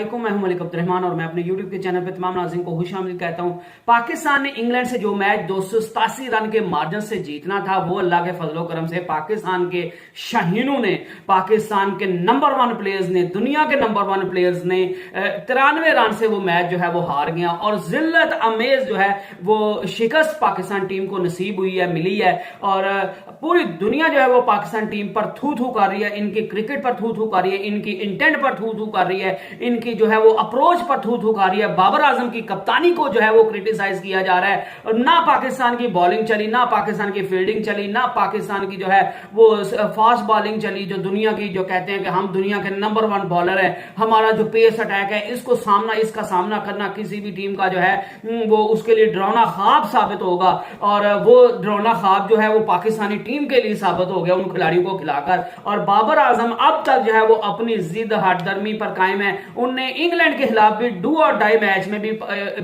मैं हूं मलिक अब्दुर्रहमान और मैं अपने YouTube के चैनल पे तमाम नाज़रीन को खुशामदीद कहता हूं। पाकिस्तान ने इंग्लैंड से जो मैच 287 रन के मार्जिन से जीतना था, वो अल्लाह के फजलो करम से पाकिस्तान के शाहीनों ने, पाकिस्तान के नंबर 1 प्लेयर्स ने, दुनिया के नंबर 1 प्लेयर्स ने 93 रन से वो मैच जो है वो हार गया और जिल्लत अमेज जो है वो शिकस्त पाकिस्तान टीम को नसीब हुई है, मिली है। और पूरी दुनिया जो है वो पाकिस्तान टीम पर थू थू कर रही है, इनकी क्रिकेट पर थू थू कर रही है, इनकी इंटेंट पर थू थू कर रही है, इनकी जो है वो अप्रोच पर थू थू कर रही है। बाबर आजम की कप्तानी को जो है वो क्रिटिसाइज किया जा रहा है और ना पाकिस्तान की बॉलिंग चली, ना पाकिस्तान की फील्डिंग चली, ना पाकिस्तान की जो है वो फास्ट बॉलिंग चली, जो दुनिया की जो कहते हैं कि हम दुनिया के नंबर 1 बॉलर है, हमारा जो पेस अटैक है इसका सामना करना किसी भी टीम का जो है वो उसके लिए डरावना ख्वाब साबित होगा। और वो डरावना ख्वाब जो है वो पाकिस्तानी टीम के लिए साबित हो गया उन खिलाड़ियों को खिलाकर। और बाबर आजम अब तक जो है वो अपनी जिद हटदर्मी पर कायम है। उनने इंग्लैंड के खिलाफ भी डू और डाई मैच में भी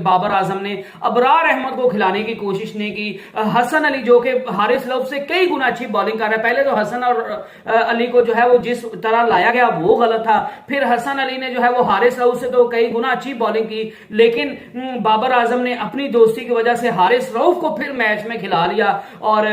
बाबर आजम ने अबरार अहमद को खिलाने की कोशिश नहीं की। हसन अली जो कि हारिस रऊफ से कई गुना अच्छी बॉलिंग कर रहा है, पहले तो हसन और अली को जो है वो जिस तरह लाया गया वो गलत था, फिर हसन अली ने जो है वो हारिस रऊफ से तो कई गुना अच्छी बॉलिंग की, लेकिन बाबर आजम ने अपनी दोस्ती की वजह से हारिस रऊफ को फिर मैच में खिला लिया और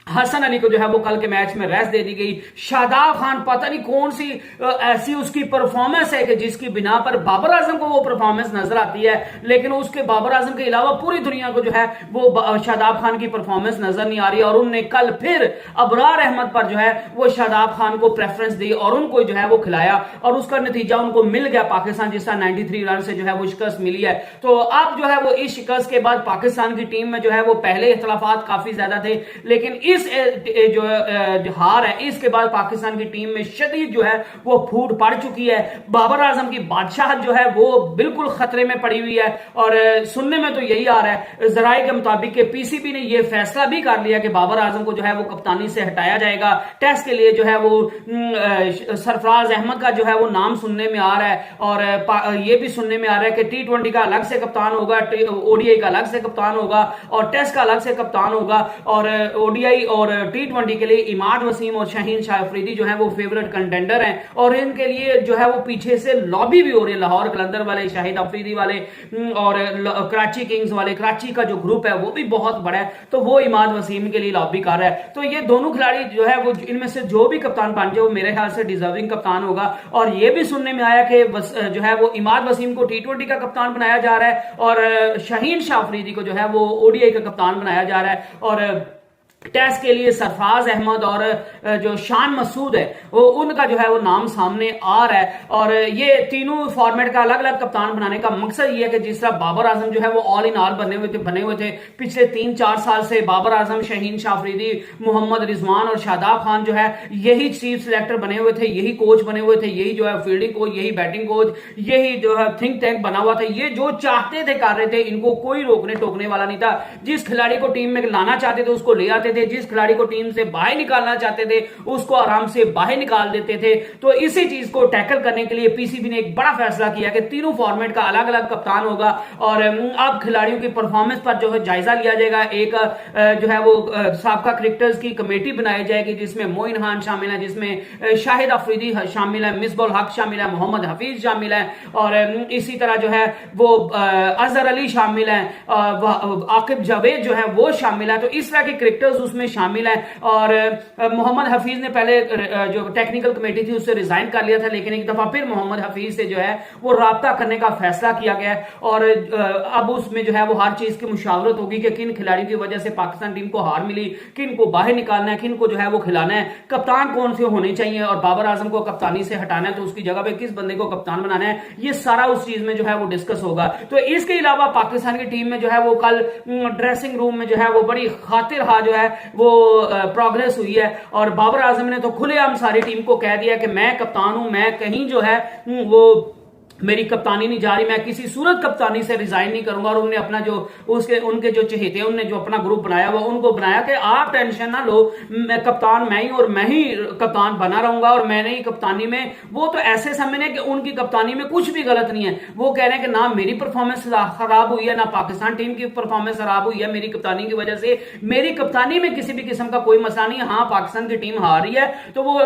हसन अली को जो है वो कल के मैच में रेस्ट दे दी गई। शादाब खान पता नहीं कौन सी ऐसी उसकी परफॉर्मेंस है कि जिसकी बिना पर बाबर आजम को वो परफॉर्मेंस नजर आती है, लेकिन उसके बाबर आजम के अलावा पूरी दुनिया को जो है वो शादाब खान की परफॉर्मेंस नजर नहीं आ रही। और उनने कल फिर अबरार अहमद पर जो है वो शादाब खान को प्रेफरेंस दी और उनको जो है वो खिलाया और उसका नतीजा उनको मिल गया। पाकिस्तान जिस तरह 93 रन से जो है वो शिकस्त मिली है, तो अब जो है वो इस शिकस्त के बाद पाकिस्तान की टीम में जो है वो पहले इख्तलाफात काफी ज्यादा थे, लेकिन इस जो हार है इसके बाद पाकिस्तान की टीम में शदीद जो है वो फूट पड़ चुकी है। बाबर आजम की बादशाह जो है वो बिल्कुल खतरे में पड़ी हुई है और सुनने में तो यही आ रहा है जराये के मुताबिक कि पीसीबी ने यह फैसला भी कर लिया कि बाबर आजम को जो है वो कप्तानी से हटाया जाएगा। टेस्ट के लिए जो है वो सरफराज अहमद का जो है वो नाम सुनने में आ रहा है और यह भी सुनने में आ रहा है कि T20 का अलग से कप्तान होगा, ओडीआई का अलग से कप्तान होगा और टेस्ट का अलग से कप्तान होगा। और ओडीआई और T20 के लिए इमाद वसीम और शाहीन शाह अफरीदी जो है वो फेवरेट कंटेंडर हैं और इनके लिए जो है वो पीछे से लॉबी भी हो रही है। लाहौर कलंदर वाले, शाहिद अफरीदी वाले और कराची किंग्स वाले, कराची का जो ग्रुप है वो भी बहुत बड़ा है, तो वो इमाद वसीम के लिए लॉबी कर रहा है। तो ये दोनों खिलाड़ी जो है वो इनमें से जो भी कप्तान बन जाए वो मेरे ख्याल से डिजर्विंग कप्तान होगा। और ये भी सुनने में आया कि जो है वो इमाद वसीम को T20 का कप्तान बनाया जा रहा है और शाहीन शाह अफरीदी को जो है वो ओडीआई का कप्तान बनाया जा रहा है। और टेस्ट के लिए सरफराज अहमद और जो शान मसूद है वो उनका जो है वो नाम सामने आ रहा है। और ये तीनों फॉर्मेट का अलग अलग कप्तान बनाने का मकसद ये है कि जिस तरह बाबर आजम जो है वो ऑल इन ऑल बने हुए थे पिछले 3-4 साल से। बाबर आजम, शाहीन शाह अफरीदी, मोहम्मद रिजवान और शादाब खान जो है यही चीफ सिलेक्टर बने हुए थे, यही कोच बने हुए थे, यही जो है फील्डिंग कोच, यही बैटिंग कोच, यही जो है थिंक टैंक बना हुआ था। ये जो चाहते थे कर रहे थे, इनको कोई रोकने टोकने वाला नहीं था। जिस खिलाड़ी को टीम में लाना चाहते थे उसको ले आते थे, जिस खिलाड़ी को टीम से बाहर निकालना चाहते थे उसको आराम से बाहर निकाल देते थे। तो इसी चीज को टैकल करने के लिए पीसीबी ने एक बड़ा फैसला किया कि तीनों फॉर्मेट का अलग अलग कप्तान होगा और अब खिलाड़ियों की परफॉर्मेंस पर जो है जायजा लिया जाएगा। एक जो है वो साबका क्रिकेटर्स की कमेटी बनाई जाएगी जिसमें मोइन खान शामिल है, जिसमें शाहिद अफरीदी शामिल है, मिसबाह हक शामिल है, मोहम्मद हफीज शामिल है और इसी तरह जो है वो अजहर अली शामिल है, आकिब जावेद जो है वो शामिल है। तो इस तरह के क्रिकेटर्स उसमें शामिल है। और मोहम्मद हफीज ने पहले जो टेक्निकल कमेटी थी उससे रिजाइन कर लिया था, लेकिन एक दफा फिर मोहम्मद हफीज से जो है वो राब्ता करने का फैसला किया गया है और अब उसमें जो है वो हर चीज की मुशावरत होगी कि किन खिलाड़ियों की वजह से पाकिस्तान टीम को हार मिली, किन को बाहर निकालना है, किन को जो है वो खिलाना है, कप्तान कौन से होने चाहिए और बाबर आजम को कप्तानी से हटाना है तो उसकी जगह पे किस बंदे को कप्तान बनाना है। ये सारा उस चीज में जो है वो डिस्कस होगा। तो इसके अलावा पाकिस्तान की टीम में जो है वो कल ड्रेसिंग रूम में जो है वो बड़ी खातिर जो है वो प्रोग्रेस हुई है और बाबर आजम ने तो खुलेआम सारी टीम को कह दिया कि मैं कप्तान हूं, मैं कहीं जो है वो मेरी कप्तानी नहीं जा रही, मैं किसी सूरत कप्तानी से रिजाइन नहीं करूंगा। और उन्होंने अपना जो उनके जो चहेते उन्होंने जो अपना ग्रुप बनाया वो उनको बनाया कि आप टेंशन ना लो, कप्तान मैं ही और मैं ही कप्तान बना रहूंगा और मैंने ही कप्तानी में। वो तो ऐसे समझने कि उनकी कप्तानी में कुछ भी गलत नहीं है, वो कह रहे हैं कि ना मेरी परफॉर्मेंस खराब हुई है ना पाकिस्तान टीम की परफॉर्मेंस खराब हुई है मेरी कप्तानी की वजह से, मेरी कप्तानी में किसी भी किस्म का कोई मसला नहीं है। हाँ, पाकिस्तान की टीम हार रही है तो वो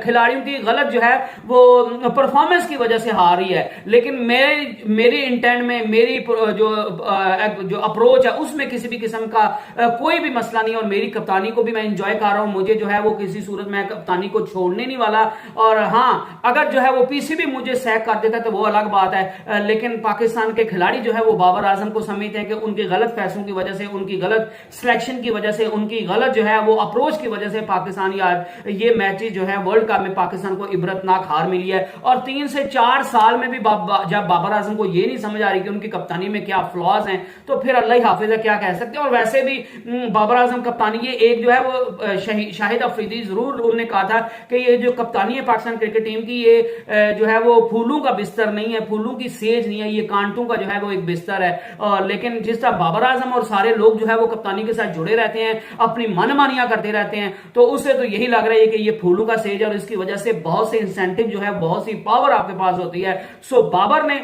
खिलाड़ियों की गलत जो है वो परफॉर्मेंस की वजह से हार रही है। लेकिन मेरी इंटेंट में मेरी जो अप्रोच है उसमें किसी भी किस्म का कोई भी मसला नहीं, और मेरी कप्तानी को भी मैं एंजॉय कर रहा हूं। मुझे जो है वो किसी सूरत में कप्तानी को छोड़ने नहीं वाला। और हाँ, अगर जो है वो पीसीबी मुझे सैक कर देता तो वो अलग बात है, लेकिन पाकिस्तान के खिलाड़ी जो है वो बाबर आजम को समझते हैं कि उनके गलत फैसलों की वजह से, उनकी गलत सिलेक्शन की वजह से, उनकी गलत जो है वो अप्रोच की वजह से पाकिस्तान यार ये मैचेस जो है वर्ल्ड कप में पाकिस्तान को इबरतनाक हार मिली है। और 3 से 4 साल में भी जब बाबर आजम को ये नहीं समझ आ रही कि उनकी कप्तानी में क्या फ्लॉज हैं, तो फिर अल्लाह ही हाफिज है, क्या कह सकते हैं। और वैसे भी बाबर आजम कप्तानी, ये एक जो है वो शाहिद अफरीदी जरूर उन्होंने कहा था कि ये जो कप्तानी है पाकिस्तान क्रिकेट टीम की, ये जो है वो फूलों का बिस्तर नहीं है, फूलों की सेज नहीं है, ये कांटों का जो है वो एक बिस्तर है। लेकिन जिस तरह बाबर आजम और सारे लोग जो है वो कप्तानी के साथ जुड़े रहते हैं, अपनी मनमानियां करते रहते हैं, तो उससे तो यही लग रहा है कि ये फूलों का सेज है और इसकी वजह से बहुत से इंसेंटिव जो है, बहुत सी पावर आपके पास होती है। सो बाबर ने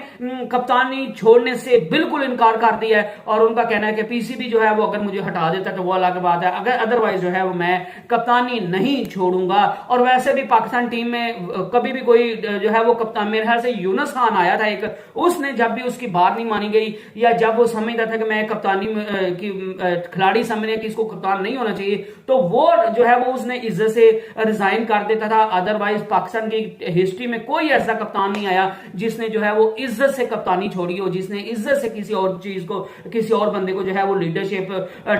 कप्तानी छोड़ने से बिल्कुल इनकार कर दिया है और उनका कहना है कि पीसीबी जो है वो अगर मुझे हटा देता तो वो अलग बात है, अगर अदरवाइज जो है वो मैं कप्तानी नहीं छोड़ूंगा। और वैसे भी पाकिस्तान टीम में कभी भी कोई जो है वो कप्तान, मेरे ख्याल से यूनुस खान आया था एक, उसने जब भी उसकी बात नहीं मानी गई या जब वो समझता था कि मैं कप्तानी की खिलाड़ी समझने कि इसको कप्तान नहीं होना चाहिए, तो वो जो है वो उसने इज्जत से रिजाइन कर देता था। अदरवाइज पाकिस्तान की हिस्ट्री में कोई ऐसा कप्तान नहीं आया जिसने जो है वो इज्जत से कप्तानी छोड़ी हो, जिसने इज्जत से किसी और चीज को, किसी और बंदे को जो है वो लीडरशिप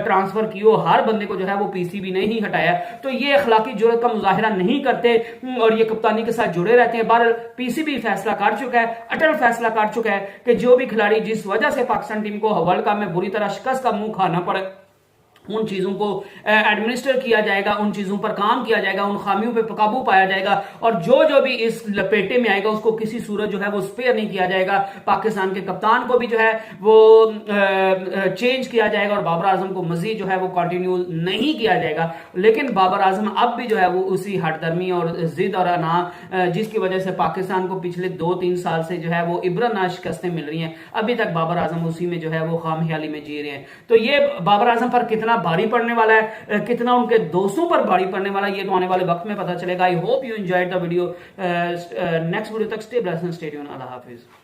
ट्रांसफर की हो। हर बंदे को जो है वो पीसीबी ने ही हटाया। तो ये अखलाकी जुर्रत का मुजाहिरा नहीं करते और ये कप्तानी के साथ जुड़े रहते हैं। बहरहाल पीसीबी फैसला कर चुका है, अटल फैसला कर चुका है कि जो भी खिलाड़ी जिस वजह से पाकिस्तान टीम को वर्ल्ड कप में बुरी तरह शिकस्त का मुंह खाना पड़े, उन चीजों को एडमिनिस्टर किया जाएगा, उन चीजों पर काम किया जाएगा, उन खामियों पे काबू पाया जाएगा और जो भी इस लपेटे में आएगा उसको किसी सूरत जो है वो स्पेयर नहीं किया जाएगा। पाकिस्तान के कप्तान को भी जो है वो चेंज किया जाएगा और बाबर आजम को मजीद जो है वो कंटिन्यू नहीं किया जाएगा। लेकिन बाबर आजम अब भी जो है वो उसी हटदर्मी और जिद और अना जिसकी वजह से पाकिस्तान को पिछले 2-3 साल से जो है वो इबरतनाक शिकस्तें मिल रही हैं, अभी तक बाबर आजम उसी में जो है वो खामख्याली में जी रहे हैं। तो ये बाबर आजम पर कितना भारी पड़ने वाला है, कितना उनके दोस्तों पर भारी पड़ने वाला है, ये तो आने वाले वक्त में पता चलेगा। I hope you enjoyed the video. Next video तक stay blessed and stay tuned. अल्लाह हाफिज।